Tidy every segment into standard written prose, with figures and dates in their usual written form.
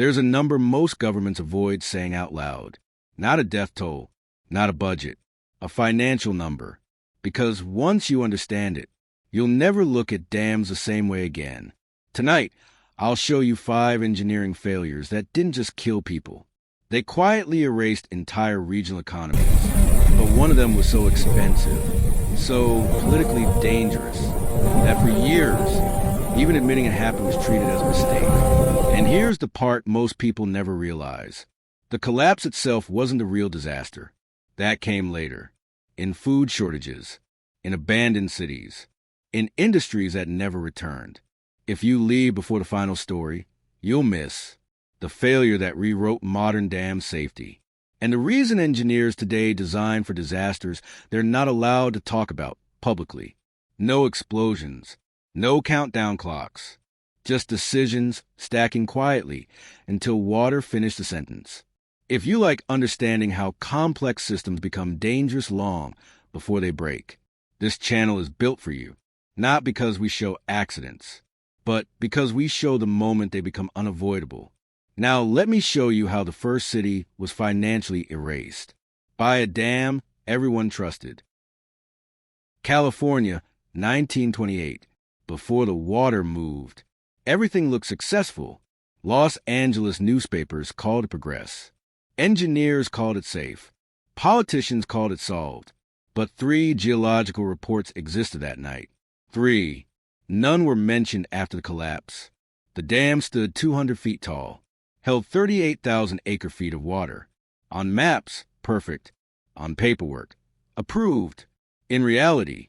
There's a number most governments avoid saying out loud. Not a death toll, not a budget, a financial number. Because once you understand it, you'll never look at dams the same way again. Tonight, I'll show you 5 engineering failures that didn't just kill people. They quietly erased entire regional economies. But one of them was so expensive, so politically dangerous, that for years, even admitting it happened was treated as a mistake. And here's the part most people never realize. The collapse itself wasn't the real disaster. That came later. In food shortages, in abandoned cities, in industries that never returned. If you leave before the final story, you'll miss the failure that rewrote modern dam safety. And the reason engineers today design for disasters they're not allowed to talk about publicly. No explosions, no countdown clocks, just decisions stacking quietly until water finished the sentence. If you like understanding how complex systems become dangerous long before they break, this channel is built for you, not because we show accidents, but because we show the moment they become unavoidable. Now, let me show you how the first city was financially erased by a dam everyone trusted. California, 1928. Before the water moved, everything looked successful. Los Angeles newspapers called it progress. Engineers called it safe. Politicians called it solved. But 3 geological reports existed that night. 3. None were mentioned after the collapse. The dam stood 200 feet tall, held 38,000 acre-feet of water. On maps, perfect. On paperwork, approved. In reality,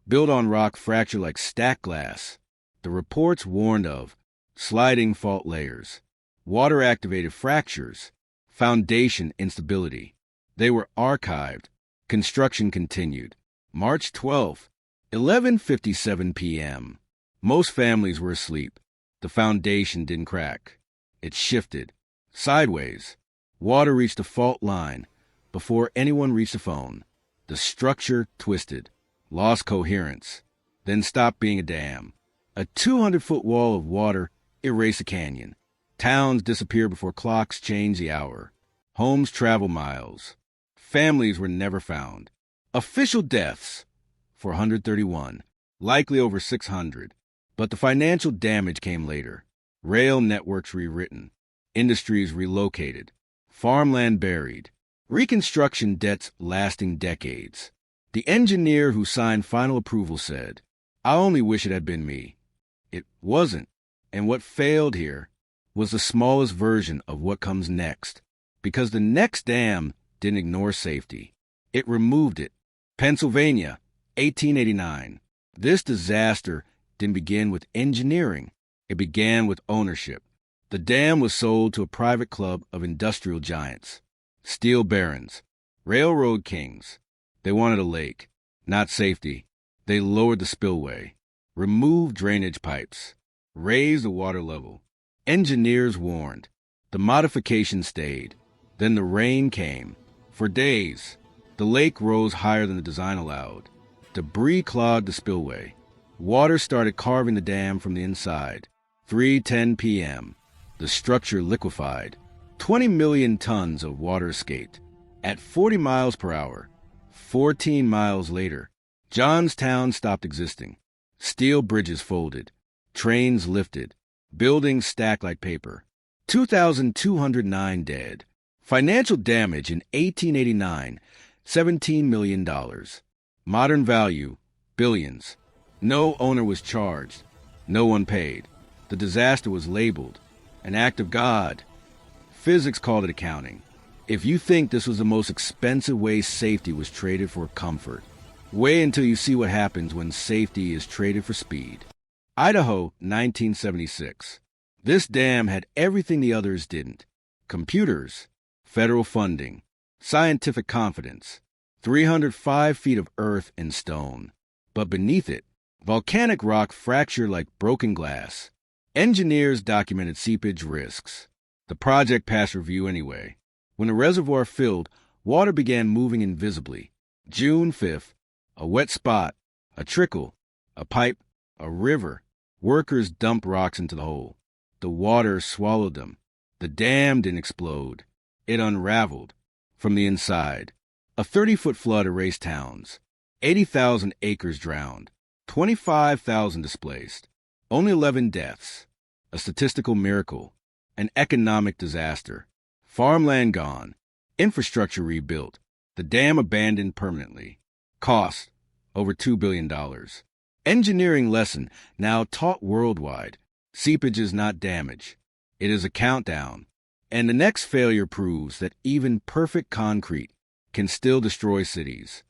built on rock fractured like stacked glass. The reports warned of sliding fault layers, water-activated fractures, foundation instability. They were archived. Construction continued. March 12th, 11:57 p.m. Most families were asleep. The foundation didn't crack. It shifted. Sideways. Water reached the fault line before anyone reached the phone. The structure twisted, lost coherence, then stopped being a dam. A 200-foot wall of water erased a canyon. Towns disappeared before clocks changed the hour. Homes traveled miles. Families were never found. Official deaths, 431, likely over 600. But the financial damage came later. Rail networks rewritten. Industries relocated. Farmland buried. Reconstruction debts lasting decades. The engineer who signed final approval said, "I only wish it had been me." It wasn't. And what failed here was the smallest version of what comes next. Because the next dam didn't ignore safety. It removed it. Pennsylvania, 1889. This disaster didn't begin with engineering. It began with ownership. The dam was sold to a private club of industrial giants, steel barons, railroad kings. They wanted a lake, not safety. They lowered the spillway, removed drainage pipes, raised the water level. Engineers warned. The modification stayed. Then the rain came. For days, the lake rose higher than the design allowed. Debris clogged the spillway. Water started carving the dam from the inside. 3:10 p.m. The structure liquefied. 20 million tons of water escaped. At 40 miles per hour, 14 miles later, Johnstown stopped existing. Steel bridges folded. Trains lifted. Buildings stacked like paper. 2,209 dead. Financial damage in 1889, $17 million. Modern value, billions. No owner was charged. No one paid. The disaster was labeled an act of God. Physics called it accounting. If you think this was the most expensive way safety was traded for comfort, wait until you see what happens when safety is traded for speed. Idaho, 1976. This dam had everything the others didn't. Computers, federal funding, scientific confidence, 305 feet of earth and stone. But beneath it, volcanic rock fractured like broken glass. Engineers documented seepage risks. The project passed review anyway. When the reservoir filled, water began moving invisibly. June 5th, a wet spot, a trickle, a pipe, a river. Workers dumped rocks into the hole. The water swallowed them. The dam didn't explode. It unraveled from the inside. A 30-foot flood erased towns. 80,000 acres drowned. 25,000 displaced. Only 11 deaths. A statistical miracle. An economic disaster. Farmland gone. Infrastructure rebuilt. The dam abandoned permanently. Cost over $2 billion. Engineering lesson now taught worldwide. Seepage is not damage. It is a countdown. And the next failure proves that even perfect concrete can still destroy cities.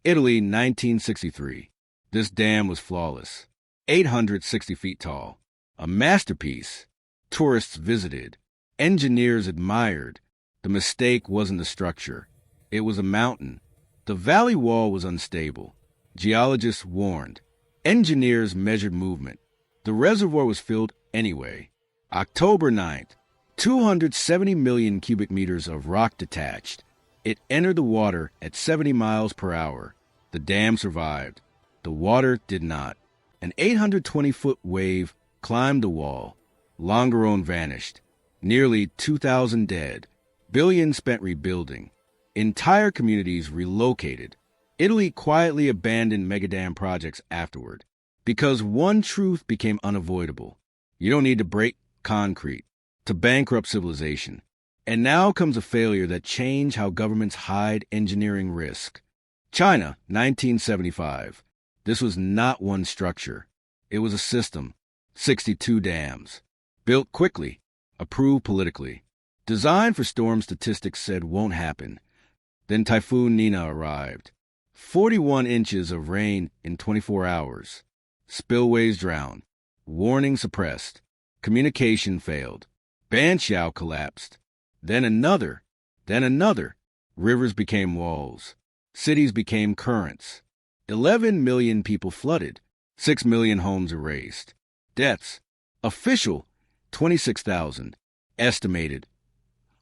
Italy, 1963. This dam was flawless. 860 feet tall. A masterpiece. Tourists visited. Engineers admired. The mistake wasn't the structure. It was a mountain. The valley wall was unstable. Geologists warned. Engineers measured movement. The reservoir was filled anyway. October 9th, 270 million cubic meters of rock detached. It entered the water at 70 miles per hour. The dam survived. The water did not. An 820-foot wave climbed the wall. Longarone vanished. Nearly 2,000 dead. Billions spent rebuilding. Entire communities relocated. Italy quietly abandoned megadam projects afterward because one truth became unavoidable. You don't need to break concrete to bankrupt civilization. And now comes a failure that changed how governments hide engineering risk. China, 1975. This was not one structure. It was a system. 62 dams. Built quickly. Approved politically. Designed for storm statistics said won't happen. Then Typhoon Nina arrived. 41 inches of rain in 24 hours. Spillways drowned. Warning suppressed. Communication failed. Banqiao collapsed. Then another. Rivers became walls. Cities became currents. 11 million people flooded. 6 million homes erased. Deaths. Official, 26,000. Estimated,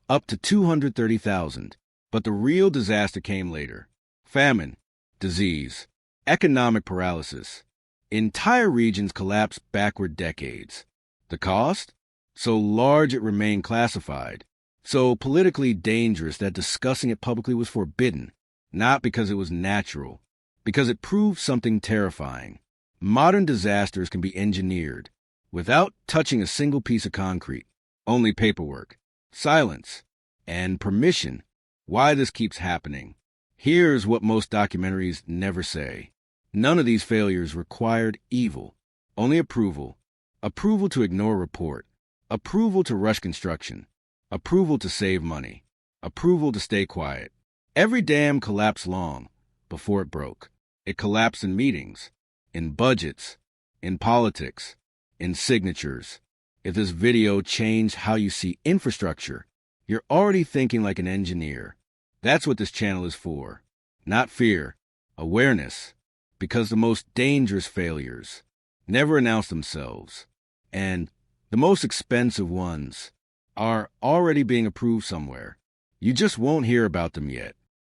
up to 230,000. But the real disaster came later. Famine, disease, economic paralysis. Entire regions collapsed backward decades. The cost? So large it remained classified. So politically dangerous that discussing it publicly was forbidden. Not because it was natural, because it proved something terrifying. Modern disasters can be engineered without touching a single piece of concrete. Only paperwork, silence, and permission. Why this keeps happening. Here's what most documentaries never say. None of these failures required evil, only approval. Approval to ignore a report. Approval to rush construction. Approval to save money. Approval to stay quiet. Every dam collapsed long before it broke. It collapsed in meetings, in budgets, in politics, in signatures. If this video changed how you see infrastructure, you're already thinking like an engineer. That's what this channel is for. Not fear, awareness. Because the most dangerous failures never announce themselves. And the most expensive ones are already being approved somewhere. You just won't hear about them yet.